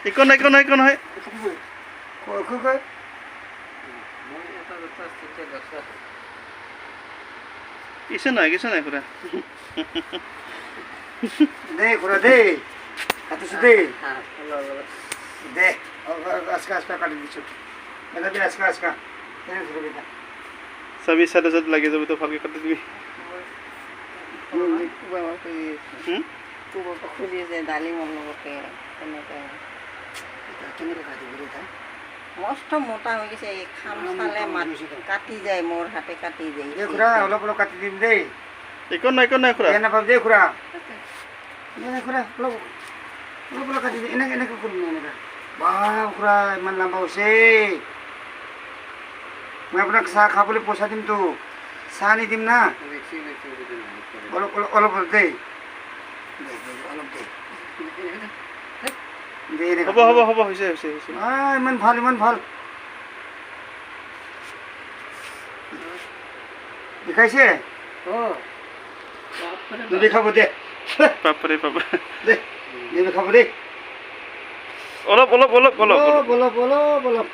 একো নাই একো নাই একো নহয় কিছু নাই খুৰা দে খুৰা দে কাটিছো দে দে আজকা আজকা কাটি দিছো এটা দে আজকা আজকা চাবি চাইডে যদি লাগি যাব তো ভালকে কাটি দিবি খুলি যে ডালিমৰ লগতে তেনেকৈ কেনেকৈ কাটিব দে মস্ত মোটা হৈ গৈছে এই খাম চালে মাত কাটি যায় মোৰ হাতে কাটি যায় দে খুৰা অলপ অলপ কাটি দিম দেই একো নাই খুৰা বেয়া নাপাব দেই খুৰা দে খুৰা অলপ অলপ অলপ কাটি দিম এনেকৈ এনেকৈ কৰিম এনেকৈ বাহ খুৰা ইমান লাম্বা হৈছে মই আপোনাক চাহ খাবলৈ পইচা দিমতো চাহ নিদিম না অলপ অলপ অলপ অলপ দেই অলপ দেই হ'ব হ'ব হ'ব হৈছে ইমান ভাল ইমান ভাল দেখাইছে দেখাব দে বাপৰে বাপ দে দেখাব দে অলপ অলপ অলপ অলপ অলপ অলপ অলপ অলপ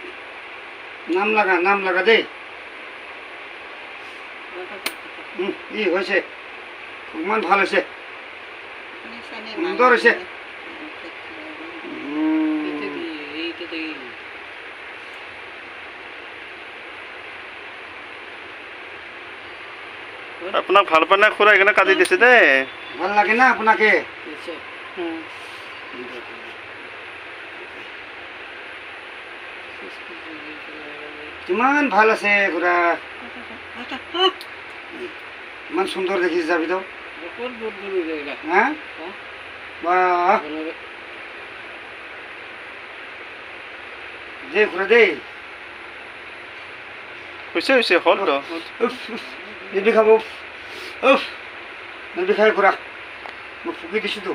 নাম লাগা দেই ই হৈছে ইমান ভাল হৈছে সুন্দৰ হৈছে আপোনাক ভাল পোৱা নাই খুৰা সেইকাৰণে কাটি দিছে দেই ভাল লাগে না আপোনাকে কিমান ভাল আছে খুৰা ইমান সুন্দৰ দেখিছে যাবি তো হা বাহ দে খুৰা দেই হৈছে হ'ল তো নিবি খাব নিবি খাই খুৰা মই ফুকি দিছোঁতো